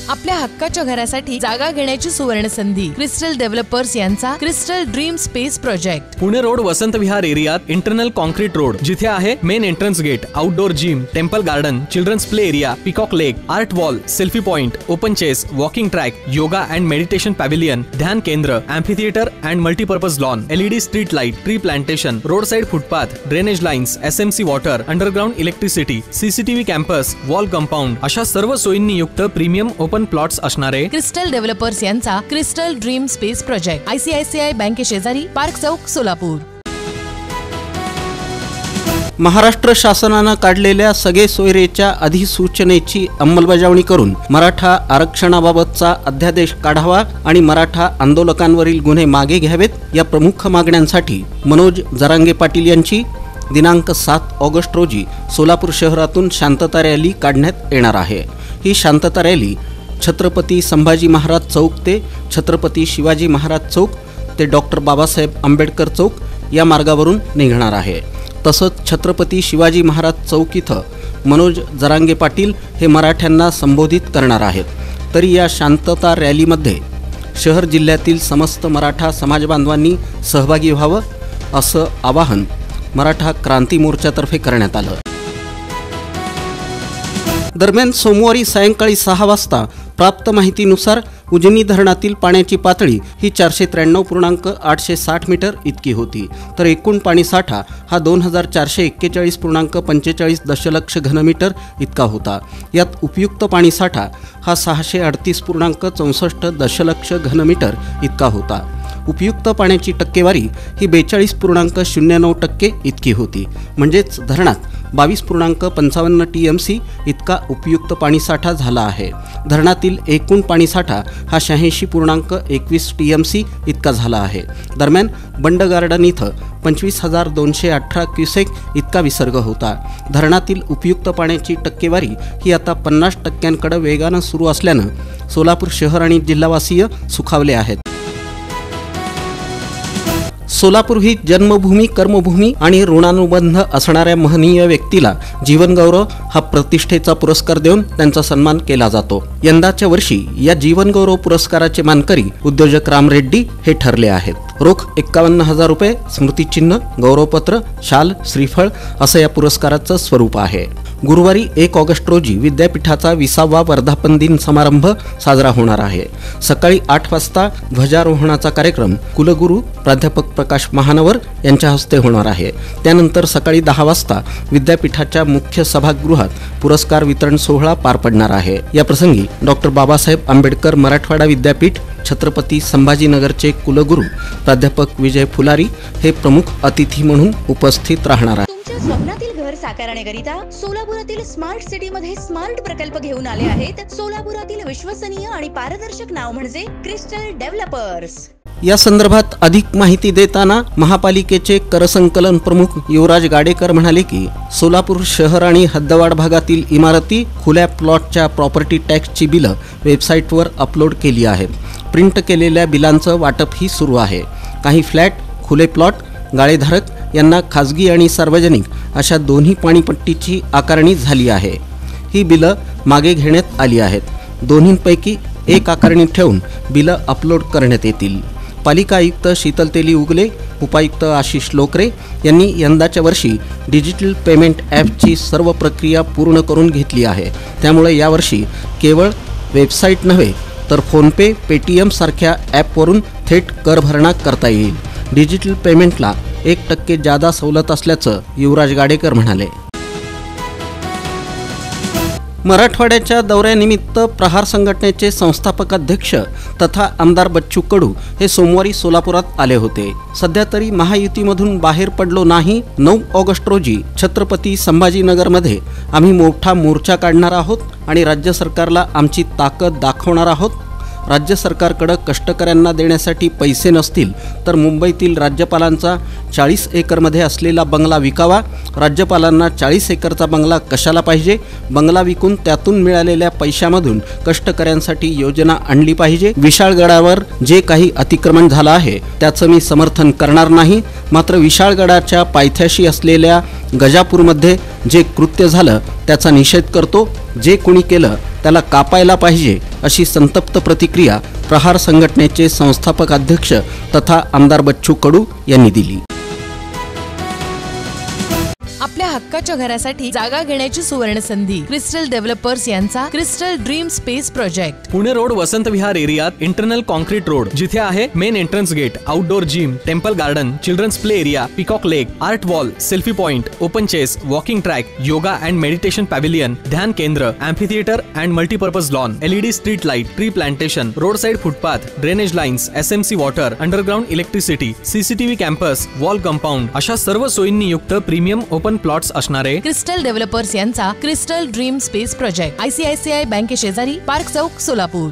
आपल्या हक्काच्या घरासाठी जागा घेण्याची सुवर्ण संधी। क्रिस्टल डेव्हलपर्स यांचा crystal dream space project, Pune road Vasant Vihar एरियात इंटरनल कॉन्क्रीट रोड, जिथे आहे main entrance gate, outdoor gym, temple garden, children's play area, peacock lake, art wall, selfie point, open chess, walking track, yoga and meditation pavilion, ध्यान केंद्र, amphitheatre and multipurpose lawn, LED street light, tree plantation, road side footpath, drainage lines, SMC water, underground electricity, CCTV campus, wall compound अशा सर्व सोयींनी युक्त premium open plots असणारे crystal developers यांचा crystal dream space project, ICICI बँके शेजारी, park चौक, सोलापूर। महाराष्ट्र शासनाने काढलेल्या सगळे सोयरेच्या अधिसूचनेची अंमलबजावणी करून मराठा आरक्षणाबाबतचा अध्यादेश काढावा आणि मराठा आंदोलकांवरील गुन्हे मागे घ्यावेत या प्रमुख मागण्यांसाठी मनोज जरांगे पाटील यांची दिनांक 7 ऑगस्ट रोजी सोलापूर शहरातून शांतता रॅली काढण्यात येणार आहे। ही शांतता रॅली छत्रपती संभाजी महाराज चौक ते छत्रपती शिवाजी महाराज चौक ते डॉक्टर बाबासाहेब आंबेडकर चौक या मार्गावरून निघणार आहे। तसंच छत्रपती शिवाजी महाराज चौक इथं मनोज जरांगे पाटील हे मराठ्यांना संबोधित करणार आहेत। तरी या शांतता रॅलीमध्ये शहर जिल्ह्यातील समस्त मराठा समाजबांधवांनी सहभागी व्हावं असं आवाहन मराठा क्रांती मोर्चातर्फे करण्यात आलं। दरम्यान सोमवारी सायंकाळी 6 वाजता प्राप्त माहितीनुसार उजनी धरणातील पाण्याची पातळी ही 493.860 मीटर इतकी होती, तर एकूण पाणीसाठा हा 2441.45 दशलक्ष घनमीटर इतका होता। यात उपयुक्त पाणीसाठा हा 638.64 दशलक्ष घनमीटर इतका होता। उपयुक्त पाण्याची टक्केवारी ही 42.09% इतकी होती, म्हणजेच धरणात 22.55 TMC इतका उपयुक्त पाणीसाठा झाला आहे। धरणातील एकूण पाणीसाठा हा 86.21 TMC इतका झाला आहे। दरम्यान बंड गार्डन इथं 25,218 क्युसेक इतका विसर्ग होता। धरणातील उपयुक्त पाण्याची टक्केवारी ही आता 50% वेगानं सुरू असल्यानं सोलापूर शहर आणि जिल्हावासीय सुखावले आहेत। सोलापूर ही जन्मभूमी, कर्मभूमी आणि ऋणानुबंध असणाऱ्या महनीय व्यक्तीला जीवनगौरव हा प्रतिष्ठेचा पुरस्कार देऊन त्यांचा सन्मान केला जातो। यंदाच्या वर्षी या जीवनगौरव पुरस्काराचे मानकरी उद्योजक राम रेड्डी हे ठरले आहेत। रोख 51,000 रुपये, स्मृतिचिन्ह, गौरवपत्र, शाल, श्रीफळ असं या पुरस्काराचं स्वरूप आहे। गुरुवारी 1 ऑगस्ट रोजी विद्यापीठाचा 20वा वर्धापन दिन समारंभ साजरा होणार आहे। सकाळी 8 वाजता ध्वजारोहणाचा कार्यक्रम कुलगुरू प्राध्यापक प्रकाश महानवर यांच्या हस्ते होणार आहे। त्यानंतर सकाळी 10 वाजता विद्यापीठाच्या मुख्य सभागृहात पुरस्कार वितरण सोहळा पार पडणार आहे। या प्रसंगी डॉक्टर बाबासाहेब आंबेडकर मराठवाडा विद्यापीठ छत्रपती संभाजीनगरचे कुलगुरू प्राध्यापक विजय फुलारी हे प्रमुख अतिथी म्हणून उपस्थित राहणार आहेत। तुमच्या स्वप्नातील घर साकारण्याकरिता सोलापुरातील स्मार्ट सिटी मध्ये स्मार्ट प्रकल्प घेऊन आले आहेत। सोलापुरातील विश्वसनीय आणि पारदर्शक नाव म्हणजे क्रिस्टल डेव्हलपर्स। या संदर्भात अधिक माहिती देताना महापालिकेचे करसंकलन प्रमुख युवराज गाडेकर म्हणाले की सोलापूर शहर आणि हद्दवाड भागातील इमारती खुल्या प्लॉटच्या प्रॉपर्टी टॅक्सची बिलं वेबसाईटवर अपलोड केली आहेत। प्रिंट केलेल्या बिलांचं वाटपही सुरू आहे। काही फ्लॅट, खुले प्लॉट, गाळेधारक यांना खाजगी आणि सार्वजनिक अशा दोन्ही पाणीपट्टीची आकारणी झाली आहे। ही बिलं मागे घेण्यात आली आहेत। दोन्हींपैकी एक आकारणी ठेवून बिलं अपलोड करण्यात येतील। पालिका आयुक्त शीतल तेली उगले, उपायुक्त आशिष लोकरे यांनी यंदाच्या वर्षी डिजिटल पेमेंट ॲपची सर्व प्रक्रिया पूर्ण करून घेतली आहे। त्यामुळे यावर्षी केवळ वेबसाईट नव्हे तर फोनपे, पेटीएम सारख्या ॲपवरून थेट कर भरणा करता येईल। डिजिटल पेमेंटला 1% जादा सवलत असल्याचं युवराज गाडेकर म्हणाले। मराठवाड्याच्या दौऱ्यानिमित्त प्रहार संघटनेचे संस्थापक अध्यक्ष तथा आमदार बच्चू कडू हे सोमवारी सोलापुरात आले होते। सध्या तरी महायुतीमधून बाहेर पडलो नाही। 9 ऑगस्ट रोजी छत्रपती संभाजीनगरमध्ये आम्ही मोठा मोर्चा काढणार आहोत आणि राज्य सरकारला आमची ताकद दाखवणार आहोत। राज्य सरकारकडे कष्टकऱ्यांना देण्यासाठी पैसे नसतील तर मुंबईतील राज्यपालांचा 40 एकरमध्ये असलेला बंगला विकावा। राज्यपालांना 40 एकरचा बंगला कशाला पाहिजे? बंगला विकून त्यातून मिळालेल्या पैशामधून कष्टकऱ्यांसाठी योजना आणली पाहिजे। विशाळगडावर जे काही अतिक्रमण झालं आहे त्याचं मी समर्थन करणार नाही, मात्र विशाळगडाच्या पायथ्याशी असलेल्या गजापूरमध्ये जे कृत्य झालं त्याचा निषेध करतो। जे कोणी केलं त्याला कापायला पाहिजे अशी संतप्त प्रतिक्रिया प्रहार संघटनेचे संस्थापक अध्यक्ष तथा आमदार बच्चू कडू यांनी दिली. आपल्या हक्काच्या घरासाठी जागा घेण्याची सुवर्ण संधी. क्रिस्टल डेव्हलपर्स यांचा crystal dream space project. Pune road Vasant Vihar एरियात इंटरनल कॉन्क्रीट रोड, जिथे आहे main entrance gate, outdoor gym, temple garden, children's play area, peacock lake, art wall, selfie point, open chess, walking track, yoga and meditation pavilion, ध्यान केंद्र, amphitheatre and multipurpose lawn, LED street light, tree plantation, road side footpath, drainage lines, SMC water, underground electricity, CCTV campus, wall compound अशा सर्व सोयींनी युक्त premium open plots असणारे crystal developers यांचा crystal dream space project. ICICI बँके शेजारी, park चौक, सोलापूर.